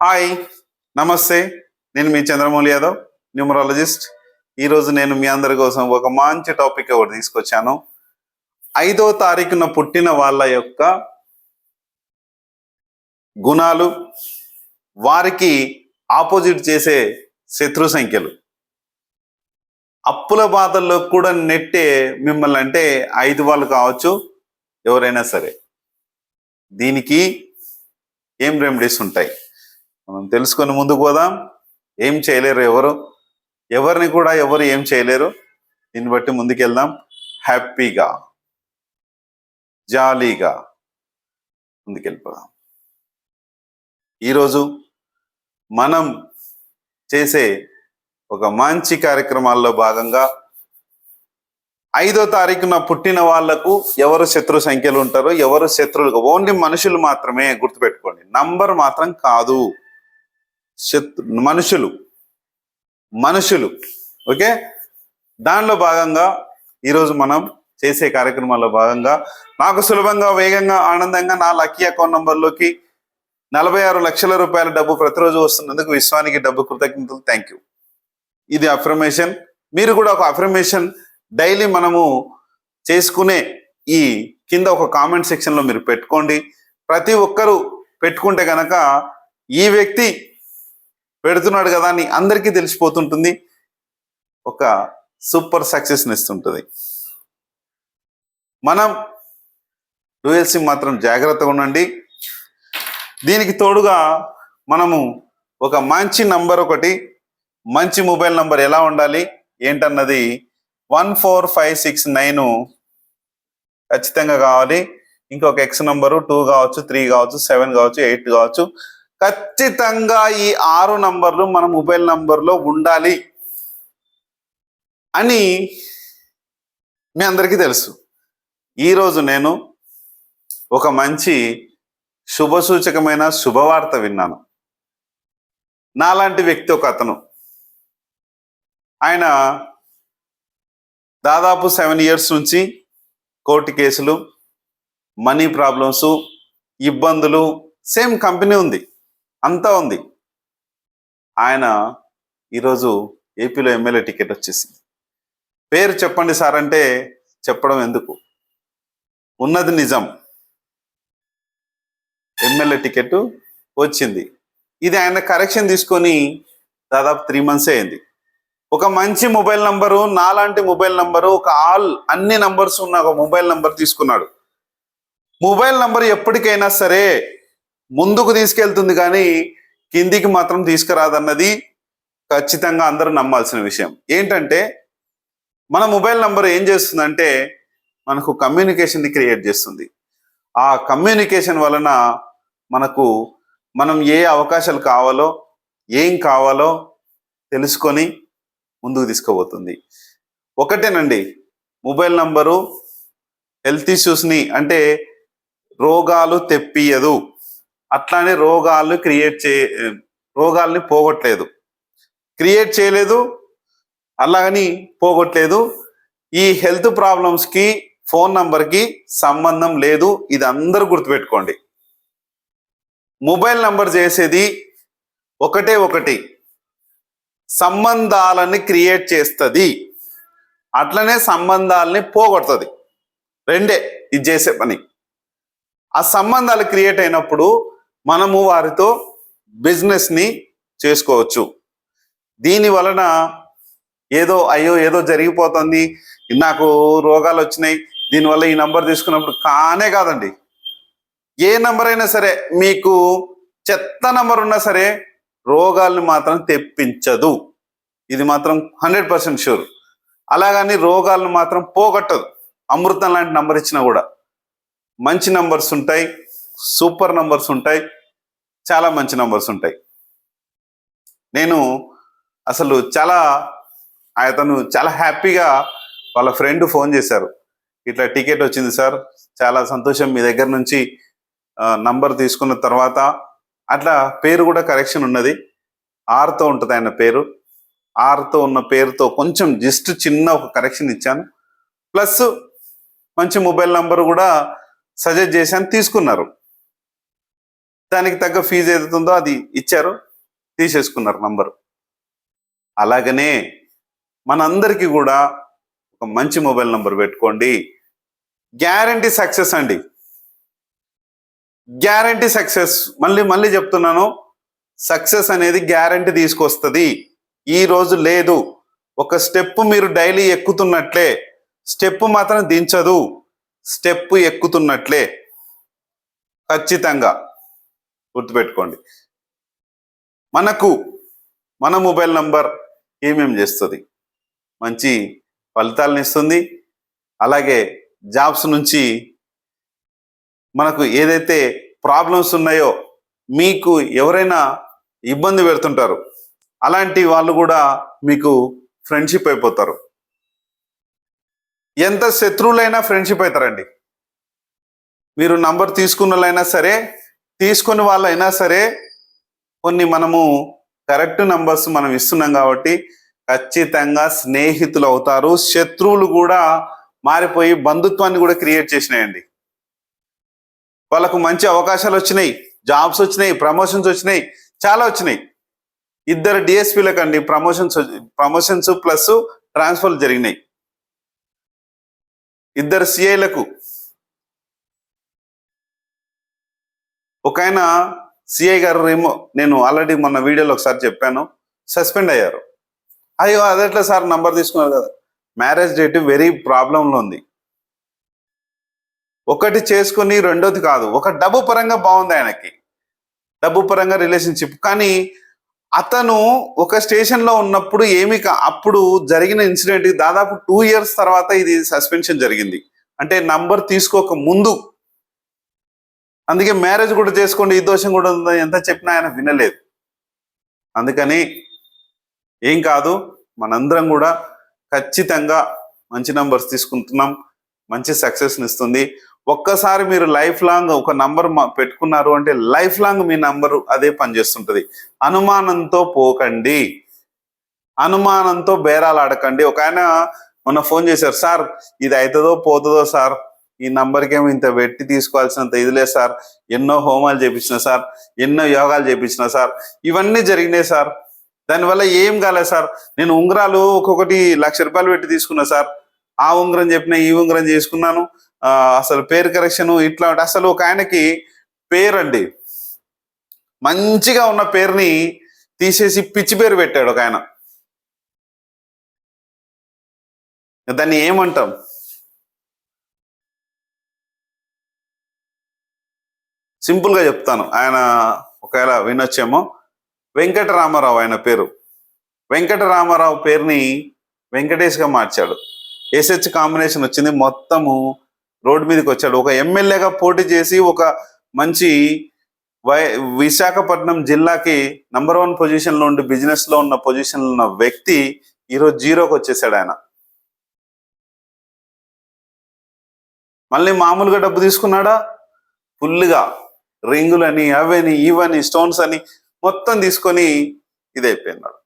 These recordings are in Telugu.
హాయ్, నమస్తే. నేను మీ చంద్రమౌళి యాదవ్, న్యూమరాలజిస్ట్. ఈరోజు నేను మీ అందరి కోసం ఒక మంచి టాపిక్ ఒకటి తీసుకొచ్చాను. 5వ తారీఖున పుట్టిన వాళ్ళ యొక్క గుణాలు, వారికి ఆపోజిట్ చేసే శత్రు సంఖ్యలు, అప్పుల బాధల్లో కూడా నెట్టే మిమ్మల్ని, అంటే 5 వాళ్ళు కావచ్చు, ఎవరైనా సరే. దీనికి ఏం రెమెడీస్ ఉంటాయి మనం తెలుసుకొని ముందుకు పోదాం. ఏం చేయలేరు ఎవరిని కూడా ఎవరు ఏం చేయలేరు. దీన్ని బట్టి ముందుకెళ్దాం. హ్యాపీగా, జాలీగా ముందుకెళ్ళిపోదాం. ఈరోజు మనం చేసే ఒక మంచి కార్యక్రమాల్లో భాగంగా 5వ తారీఖున పుట్టిన వాళ్లకు ఎవరు శత్రు సంఖ్యలు ఉంటారో, ఎవరు శత్రువులు, ఓన్లీ మనుషులు మాత్రమే, గుర్తుపెట్టుకోండి. నంబర్ మాత్రం కాదు, మనుషులు. ఓకే, దానిలో భాగంగా ఈరోజు మనం చేసే కార్యక్రమాల్లో భాగంగా నాకు సులభంగా, వేగంగా, ఆనందంగా నా లక్కీ అకౌంట్ నంబర్లోకి 46 లక్షల రూపాయల డబ్బు ప్రతిరోజు వస్తున్నందుకు విశ్వానికి డబ్బు కృతజ్ఞతలు. Thank you. ఇది అఫర్మేషన్. మీరు కూడా ఒక అఫర్మేషన్ డైలీ మనము చేసుకునే ఈ కింద ఒక కామెంట్ సెక్షన్లో మీరు పెట్టుకోండి. ప్రతి ఒక్కరూ పెట్టుకుంటే కనుక ఈ వ్యక్తి పెడుతున్నాడు కదా అని అందరికీ తెలిసిపోతుంటుంది. ఒక సూపర్ సక్సెస్ని ఇస్తుంటుంది. మనం డూయల్సీ మాత్రం జాగ్రత్తగా ఉండండి. దీనికి తోడుగా మనము ఒక మంచి నంబర్, ఒకటి మంచి మొబైల్ నంబర్ ఎలా ఉండాలి ఏంటన్నది 14569 ఖచ్చితంగా కావాలి. ఇంకొక ఎక్స్ నంబరు 2 కావచ్చు, 3 కావచ్చు, 7 కావచ్చు, 8 కావచ్చు. ఖచ్చితంగా ఈ 6 నంబర్లు మన మొబైల్ నంబర్లో ఉండాలి అని మీ అందరికీ తెలుసు. ఈరోజు నేను ఒక మంచి శుభసూచకమైన శుభవార్త విన్నాను. నాలాంటి వ్యక్తి ఒక అతను, ఆయన దాదాపు 7 years నుంచి కోర్టు కేసులు, మనీ ప్రాబ్లమ్స్, ఇబ్బందులు, సేమ్ కంపెనీ ఉంది, అంతా ఉంది. ఆయన ఈరోజు ఏపీలో ఎమ్మెల్యే టికెట్ వచ్చేసింది. పేరు చెప్పండి సార్ అంటే చెప్పడం ఎందుకు, ఉన్నది నిజం. ఎమ్మెల్యే టికెట్ వచ్చింది. ఇది ఆయన కరెక్షన్ తీసుకొని దాదాపు 3 months అయింది. ఒక మంచి మొబైల్ నంబరు, నాలాంటి మొబైల్ నంబరు, ఒక అన్ని నంబర్స్ ఉన్న ఒక మొబైల్ నంబర్ తీసుకున్నాడు. మొబైల్ నంబర్ ఎప్పటికైనా సరే ముందుకు తీసుకెళ్తుంది, కానీ కిందికి మాత్రం తీసుకురాదన్నది ఖచ్చితంగా అందరూ నమ్మాల్సిన విషయం. ఏంటంటే మన మొబైల్ నంబర్ ఏం చేస్తుందంటే మనకు కమ్యూనికేషన్ని క్రియేట్ చేస్తుంది. ఆ కమ్యూనికేషన్ వలన మనం ఏ అవకాశాలు కావాలో, ఏం కావాలో తెలుసుకొని ముందుకు తీసుకుపోతుంది. ఒకటేనండి, మొబైల్ నంబరు హెల్త్ ఇష్యూస్ని, అంటే రోగాలు తెప్పియదు, అట్లానే రోగాల్ని పోగొట్టలేదు, క్రియేట్ చేయలేదు, అలాగని పోగొట్టలేదు. ఈ హెల్త్ ప్రాబ్లమ్స్కి ఫోన్ నంబర్కి సంబంధం లేదు. ఇది అందరూ గుర్తుపెట్టుకోండి. మొబైల్ నంబర్ చేసేది ఒకటి, సంబంధాలని క్రియేట్ చేస్తుంది, అట్లనే సంబంధాలని పోగొడుతుంది. రెండే ఇది చేసే పని. ఆ సంబంధాలు క్రియేట్ అయినప్పుడు మనము వారితో బిజినెస్ని చేసుకోవచ్చు. దీని వలన ఏదో జరిగిపోతుంది, నాకు రోగాలు వచ్చినాయి, దీనివల్ల ఈ నంబర్ తీసుకున్నప్పుడు కాదండి. ఏ నంబర్ అయినా సరే, మీకు చెత్త నంబర్ ఉన్నా సరే రోగాల్ని మాత్రం తెప్పించదు. ఇది మాత్రం 100% షూర్. అలాగని రోగాలను మాత్రం పోగొట్టదు. అమృతం లాంటి నంబర్ ఇచ్చినా కూడా. మంచి నంబర్స్ ఉంటాయి, సూపర్ నంబర్స్ ఉంటాయి, చాలా మంచి నంబర్స్ ఉంటాయి. నేను అసలు అతను చాలా హ్యాపీగా వాళ్ళ ఫ్రెండ్ ఫోన్ చేశారు, ఇట్లా టికెట్ వచ్చింది సార్, చాలా సంతోషం, మీ దగ్గర నుంచి నంబర్ తీసుకున్న తర్వాత. అట్లా పేరు కూడా కరెక్షన్ ఉన్నది, ఆర్తో ఉంటుంది ఆయన పేరు. ఆర్తో ఉన్న పేరుతో కొంచెం జస్ట్ చిన్న ఒక కరెక్షన్ ఇచ్చాను. ప్లస్ మంచి మొబైల్ నంబర్ కూడా సజెస్ట్ చేశాను, తీసుకున్నారు. దానికి తగ్గ ఫీజు ఏదైతుందో అది ఇచ్చారు, తీసేసుకున్నారు నంబరు. అలాగనే మనందరికీ కూడా ఒక మంచి మొబైల్ నంబర్ పెట్టుకోండి. గ్యారంటీ సక్సెస్ అండి, గ్యారంటీ సక్సెస్. మళ్ళీ చెప్తున్నాను, సక్సెస్ అనేది గ్యారంటీ తీసుకొస్తుంది. ఈ రోజు లేదు, ఒక స్టెప్ మీరు డైలీ ఎక్కుతున్నట్లే, స్టెప్ మాత్రం దించదు, స్టెప్ ఎక్కుతున్నట్లే. ఖచ్చితంగా గుర్తుపెట్టుకోండి. మన మొబైల్ నంబర్ ఏమేమి చేస్తుంది? మంచి ఫలితాలను ఇస్తుంది. అలాగే జాబ్స్ నుంచి మనకు ఏదైతే ప్రాబ్లమ్స్ ఉన్నాయో, మీకు ఎవరైనా ఇబ్బంది పెడుతుంటారు, అలాంటి వాళ్ళు కూడా మీకు ఫ్రెండ్షిప్ అయిపోతారు. ఎంత శత్రువులైనా ఫ్రెండ్షిప్ అవుతారండి. మీరు నంబర్ తీసుకున్న వాళ్ళైనా సరే, తీసుకుని వాళ్ళైనా సరే, కొన్ని మనము కరెక్ట్ నంబర్స్ మనం ఇస్తున్నాం కాబట్టి ఖచ్చితంగా స్నేహితులు అవుతారు. శత్రువులు కూడా మారిపోయి బంధుత్వాన్ని కూడా క్రియేట్ చేసినాయండి. వాళ్ళకు మంచి అవకాశాలు వచ్చినాయి, జాబ్స్ వచ్చినాయి, ప్రమోషన్స్ వచ్చినాయి, చాలా వచ్చినాయి. ఇద్దరు డిఎస్పీలకు అండి ప్రమోషన్స్ ప్లస్ ట్రాన్స్ఫర్లు జరిగినాయి. ఇద్దరు సిఐలకు, ఒక ఆయన సిఐ గారు నేను ఆల్రెడీ మొన్న వీడియోలో ఒకసారి చెప్పాను, సస్పెండ్ అయ్యారు. అయ్యో అదెట్లా సార్ నంబర్ తీసుకున్నారు కదా? మ్యారేజ్ డేట్ వెరీ ప్రాబ్లంలో ఉంది. ఒకటి చేసుకుని రెండోది కాదు, ఒక డబ్బు పరంగా బాగుంది ఆయనకి, డబ్బు పరంగా రిలేషన్షిప్. కానీ అతను ఒక స్టేషన్లో ఉన్నప్పుడు అప్పుడు జరిగిన ఇన్సిడెంట్ దాదాపు 2 years తర్వాత ఇది సస్పెన్షన్ జరిగింది. అంటే నంబర్ తీసుకోక ముందు. అందుకే మ్యారేజ్ కూడా చేసుకోండి, ఈ దోషం కూడా ఉందని ఎంత చెప్పినా ఆయన వినలేదు. అందుకని ఏం కాదు, మనందరం కూడా ఖచ్చితంగా మంచి నంబర్స్ తీసుకుంటున్నాం, మంచి సక్సెస్ని ఇస్తుంది. ఒక్కసారి మీరు లైఫ్ లాంగ్ ఒక నంబర్ పెట్టుకున్నారు అంటే లైఫ్ లాంగ్ మీ నంబరు అదే పనిచేస్తుంటది. అనుమానంతో పోకండి, అనుమానంతో బేరాలు ఆడకండి. ఒక ఆయన మొన్న ఫోన్ చేశారు, సార్ ఇది అవుతుందో పోతుందో సార్, ఈ నంబర్కి ఏమో ఇంత పెట్టి తీసుకోవాల్సినంత ఇదిలే సార్, ఎన్నో హోమాలు చేపించిన సార్, ఎన్నో యోగాలు చేపించిన సార్, ఇవన్నీ జరిగినాయి సార్, దానివల్ల ఏం కాలేదు సార్, నేను ఉంగరాలు ఒక్కొక్కటి 1,00,000 రూపాయలు పెట్టి తీసుకున్నా సార్, ఆ ఉంగరం చెప్పిన ఈ ఉంగరం చేసుకున్నాను, అసలు పేరు కరెక్షన్ ఇట్లా. అసలు ఒక ఆయనకి పేరండి, మంచిగా ఉన్న పేరుని తీసేసి పిచ్చి పేరు పెట్టాడు ఒక ఆయన. దాన్ని ఏమంటాం? సింపుల్గా చెప్తాను, ఆయన ఒకవేళ వినొచ్చేమో. వెంకటరామారావు ఆయన పేరు. వెంకటరామారావు పేరుని వెంకటేష్గా మార్చాడు. ఎస్హెచ్ కాంబినేషన్ వచ్చింది, మొత్తము రోడ్డు మీదకి వచ్చాడు. ఒక ఎమ్మెల్యేగా పోటీ చేసి ఒక మంచి విశాఖపట్నం జిల్లాకి నంబర్ 1 పొజిషన్లో ఉండి బిజినెస్లో ఉన్న పొజిషన్లో ఉన్న వ్యక్తి ఈరోజు జీరోకి వచ్చేసాడు. ఆయన మళ్ళీ మామూలుగా డబ్బు తీసుకున్నాడా? ఫుల్గా రింగులని అవని ఇవని స్టోన్స్ అని మొత్తం తీసుకొని ఇదైపోయినాడు.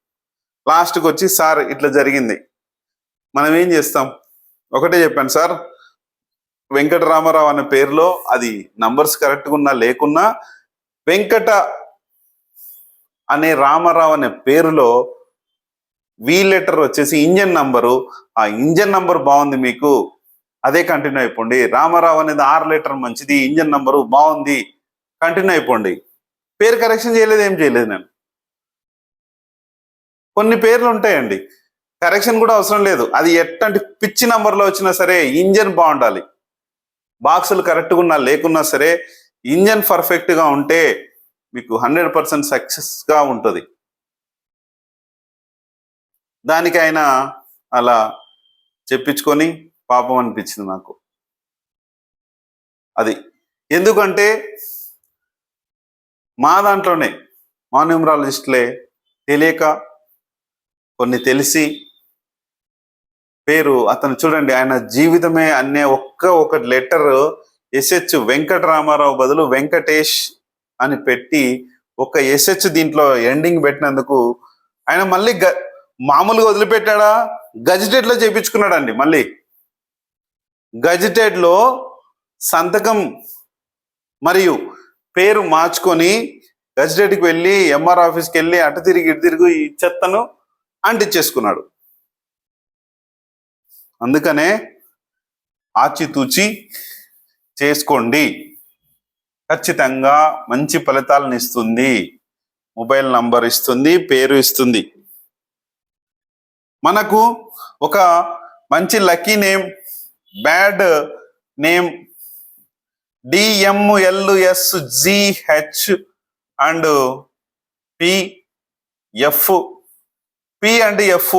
లాస్ట్కి వచ్చి సార్ ఇట్లా జరిగింది, మనం ఏం చేస్తాం? ఒకటే చెప్పాను సార్, వెంకటరామారావు అనే పేరులో అది నంబర్స్ కరెక్ట్గా ఉన్నా లేకున్నా, వెంకట అనే రామారావు అనే పేరులో వి లెటర్ వచ్చేసి ఇంజన్ నంబరు, ఆ ఇంజన్ నంబర్ బాగుంది, మీకు అదే కంటిన్యూ అయిపోండి. రామారావు అనేది 6 లెటర్ మంచిది, ఇంజన్ నంబరు బాగుంది, కంటిన్యూ అయిపోండి. పేరు కరెక్షన్ చేయలేదు, ఏం చేయలేదు నేను. కొన్ని పేర్లు ఉంటాయండి కరెక్షన్ కూడా అవసరం లేదు, అది ఎట్లాంటి పిచ్చి నంబర్లో వచ్చినా సరే ఇంజన్ బాగుండాలి. బాక్సులు కరెక్ట్గా ఉన్నా లేకున్నా సరే ఇంజన్ పర్ఫెక్ట్గా ఉంటే మీకు 100% సక్సెస్గా ఉంటుంది. దానికి ఆయన అలా చెప్పించుకొని పాపం అనిపించింది నాకు. అది ఎందుకంటే మా దాంట్లోనే మా న్యూమరాలజిస్టులే తెలియక కొన్ని తెలిసి పేరు అతను చూడండి, ఆయన జీవితమే అనే ఒక లెటర్ ఎస్హెచ్ వెంకటరామారావు బదులు వెంకటేష్ అని పెట్టి ఒక ఎస్హెచ్ దీంట్లో ఎండింగ్ పెట్టినందుకు ఆయన మళ్ళీ మామూలుగా వదిలిపెట్టాడా? గజిటెడ్ లో చేయించుకున్నాడండి. మళ్ళీ గజిటెడ్ లో సంతకం మరియు పేరు మార్చుకొని గజిటెడ్కి వెళ్ళి ఎంఆర్ ఆఫీస్కి వెళ్ళి అటు తిరిగి ఇటు తిరిగి ఈ చెత్తను అంటించేసుకున్నాడు. అందుకనే ఆచితూచి చేసుకోండి, ఖచ్చితంగా మంచి ఫలితాలను ఇస్తుంది. మొబైల్ నంబర్ ఇస్తుంది, పేరు ఇస్తుంది. మనకు ఒక మంచి lucky name, bad name, DMLSGH and PF. P and F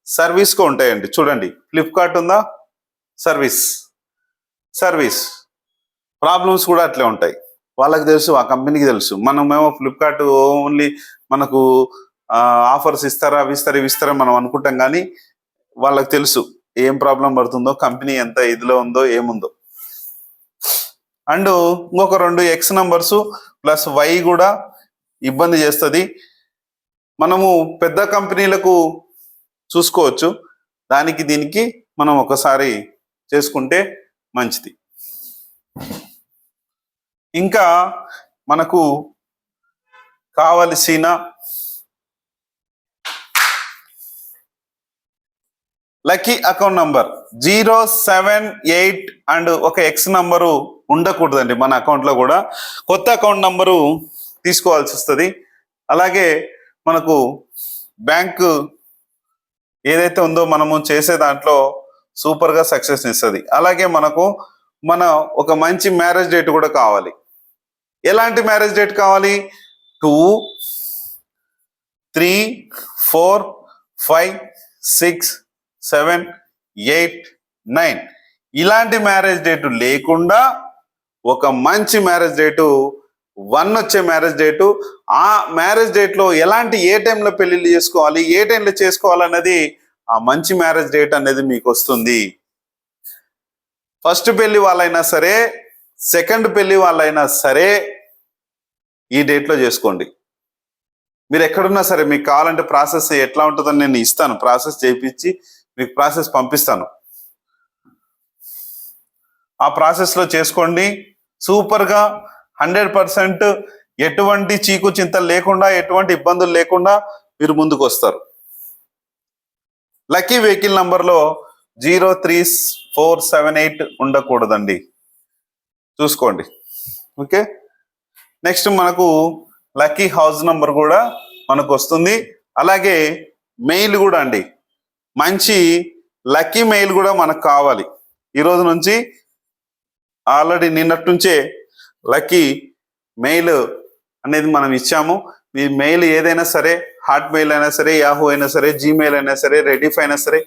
సర్వీస్గా ఉంటాయండి. చూడండి, ఫ్లిప్కార్ట్ ఉందా, సర్వీస్ ప్రాబ్లమ్స్ కూడా అట్లే ఉంటాయి. వాళ్ళకి తెలుసు, ఆ కంపెనీకి తెలుసు. మనమేమో ఫ్లిప్కార్ట్ ఓన్లీ మనకు ఆఫర్స్ ఇస్తారా అవి ఇస్తారా మనం అనుకుంటాం, కానీ వాళ్ళకి తెలుసు ఏం ప్రాబ్లం పడుతుందో, కంపెనీ ఎంత ఇదిలో ఉందో, ఏముందో. అండ్ ఇంకొక 2 X నంబర్స్ ప్లస్ Y కూడా ఇబ్బంది చేస్తుంది. మనము పెద్ద కంపెనీలకు చూసుకోవచ్చు, దానికి దీనికి మనం ఒకసారి చేసుకుంటే మంచిది. ఇంకా మనకు కావలసిన లక్కీ అకౌంట్ నంబర్ 078 అండ్ ఒక X నంబరు ఉండకూడదండి మన అకౌంట్లో కూడా. కొత్త అకౌంట్ నంబరు తీసుకోవాల్సి వస్తుంది. అలాగే మనకు బ్యాంకు ఏదైతే ఉందో మనము చేసే దాంట్లో సూపర్గా సక్సెస్ ఇస్తుంది. అలాగే మనకు ఒక మంచి మ్యారేజ్ డేట్ కూడా కావాలి. ఎలాంటి మ్యారేజ్ డేట్ కావాలి? 2, 3, 4, 5, 6, 7, 8, 9 ఇలాంటి మ్యారేజ్ డేటు లేకుండా ఒక మంచి మ్యారేజ్ డేటు 1 వచ్చే మ్యారేజ్ డేటు. ఆ మ్యారేజ్ డేట్లో ఏ టైంలో పెళ్లిళ్ళు చేసుకోవాలి, ఏ టైంలో చేసుకోవాలన్నది ఆ మంచి మ్యారేజ్ డేట్ అనేది మీకు వస్తుంది. ఫస్ట్ పెళ్లి వాళ్ళైనా సరే, సెకండ్ పెళ్లి వాళ్ళైనా సరే ఈ డేట్లో చేసుకోండి. మీరు ఎక్కడున్నా సరే, మీకు కావాలంటే ప్రాసెస్ ఎట్లా ఉంటుందో నేను ఇస్తాను, ప్రాసెస్ చేయించి మీకు ప్రాసెస్ పంపిస్తాను. ఆ ప్రాసెస్లో చేసుకోండి. సూపర్గా 100% ఎటువంటి చీకు చింతలు లేకుండా, ఎటువంటి ఇబ్బందులు లేకుండా మీరు ముందుకు వస్తారు. లక్కీ వెహికల్ నంబర్లో 03478 ఉండకూడదండి, చూసుకోండి. ఓకే, నెక్స్ట్ మనకు లక్కీ హౌస్ నంబర్ కూడా మనకు వస్తుంది. అలాగే మెయిల్ కూడా అండి, మంచి లక్కీ మెయిల్ కూడా మనకు కావాలి. ఈరోజు నుంచి ఆల్రెడీ నిన్నటి నుంచే లక్కీ మెయిల్ అనేది మనం ఇచ్చాము. మీ మెయిల్ ఏదైనా సరే, హాట్ మెయిల్ అయినా సరే, యాహూ అయినా సరే, జీమెయిల్ అయినా సరే, రెడీఫ్ అయినా సరే,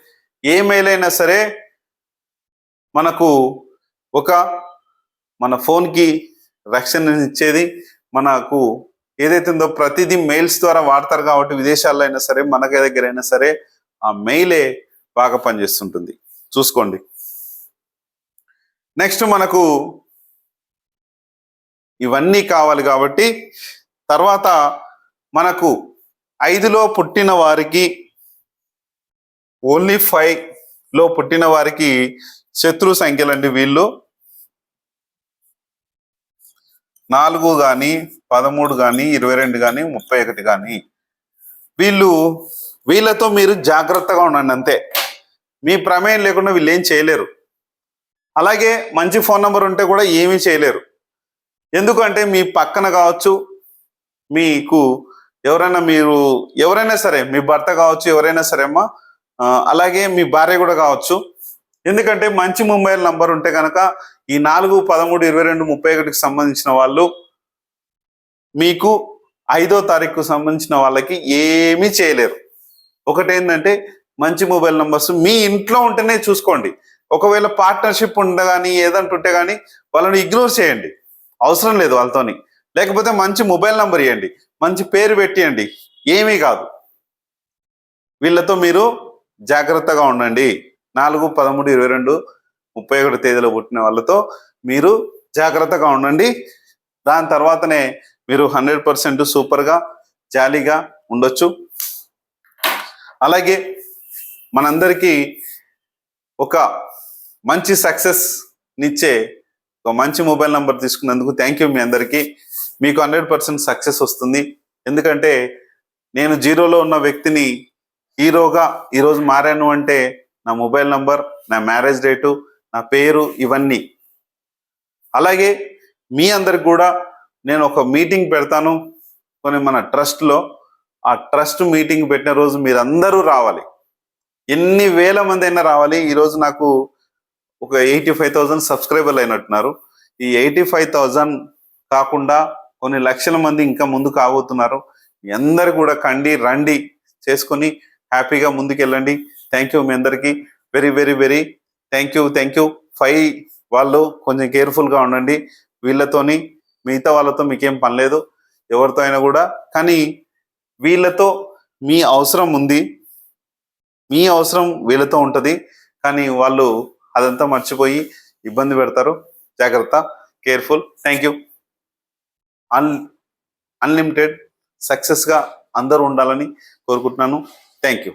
ఏ మెయిల్ అయినా సరే, మనకు మన ఫోన్కి రక్షణ ఇచ్చేది. మనకు ఏదైతే ఉందో ప్రతిదీ మెయిల్స్ ద్వారా వాడతారు కాబట్టి, విదేశాల్లో అయినా సరే, మన దగ్గర అయినా సరే, ఆ మెయిలే బాగా పనిచేస్తుంటుంది, చూసుకోండి. నెక్స్ట్ మనకు ఇవన్నీ కావాలి కాబట్టి, తర్వాత మనకు 5లో పుట్టిన వారికి, ఓన్లీ 5లో పుట్టిన వారికి శత్రు సంఖ్యలండి. వీళ్ళు 4 కానీ, 13 కానీ, 22 కానీ, 31 కానీ, వీళ్ళతో మీరు జాగ్రత్తగా ఉండండి అంతే. మీ ప్రమేయం లేకుండా వీళ్ళు ఏం చేయలేరు. అలాగే మంచి ఫోన్ నెంబర్ ఉంటే కూడా ఏమీ చేయలేరు. ఎందుకంటే మీ పక్కన కావచ్చు, మీకు ఎవరైనా సరే, మీ భర్త కావచ్చు, ఎవరైనా సరే అమ్మా, అలాగే మీ భార్య కూడా కావచ్చు. ఎందుకంటే మంచి మొబైల్ నంబర్ ఉంటే కనుక ఈ 4, 13, 22, 31కి సంబంధించిన వాళ్ళు మీకు 5వ తారీఖుకు సంబంధించిన వాళ్ళకి ఏమీ చేయలేరు. ఒకటేంటంటే మంచి మొబైల్ నంబర్స్ మీ ఇంట్లో ఉంటేనే చూసుకోండి. ఒకవేళ పార్ట్నర్షిప్ ఉండగాని ఏదంటుంటే కానీ వాళ్ళని ఇగ్నోర్ చేయండి, అవసరం లేదు వాళ్ళతోని. లేకపోతే మంచి మొబైల్ నంబర్ ఇవ్వండి, మంచి పేరు పెట్టియండి, ఏమీ కాదు. వీళ్ళతో మీరు జాగ్రత్తగా ఉండండి. 4, 13, 22, 31 తేదీలో పుట్టిన వాళ్ళతో మీరు జాగ్రత్తగా ఉండండి. దాని తర్వాతనే మీరు 100% సూపర్గా జాలీగా ఉండొచ్చు. అలాగే మనందరికీ ఒక మంచి సక్సెస్ నిచ్చే ఒక మంచి మొబైల్ నంబర్ తీసుకున్నందుకు థ్యాంక్ యూ మీ అందరికీ. మీకు 100% సక్సెస్ వస్తుంది. ఎందుకంటే నేను జీరోలో ఉన్న వ్యక్తిని హీరోగా ఈరోజు మారాను అంటే నా మొబైల్ నంబర్, నా మ్యారేజ్ డేటు, నా పేరు, ఇవన్నీ. అలాగే మీ అందరికి కూడా నేను ఒక మీటింగ్ పెడతాను కొన్ని మన ట్రస్ట్లో. ఆ ట్రస్ట్ మీటింగ్ పెట్టిన రోజు మీరందరూ రావాలి. ఎన్ని వేల మంది అయినా రావాలి. ఈరోజు నాకు ఒక 85,000 సబ్స్క్రైబర్లు అయినట్టున్నారు. ఈ 85,000 కాకుండా కొన్ని లక్షల మంది ఇంకా ముందుకు కాబోతున్నారు. మీ అందరు కూడా కండి రండి చేసుకొని హ్యాపీగా ముందుకెళ్ళండి. థ్యాంక్ యూ మీ అందరికీ. Very very very thank you. 5 వాళ్ళు కొంచెం కేర్ఫుల్గా ఉండండి. వీళ్ళతోని మిగతా వాళ్ళతో మీకేం పని లేదు, ఎవరితో అయినా కూడా. కానీ వీళ్ళతో మీ అవసరం ఉంది, మీ అవసరం వీళ్ళతో ఉంటుంది. కానీ వాళ్ళు అదంతా మర్చిపోయి ఇబ్బంది పెడతారు. జాగ్రత్త, కేర్ఫుల్. Thank you. అన్లిమిటెడ్ సక్సెస్గా అందరూ ఉండాలని కోరుకుంటున్నాను. Thank you.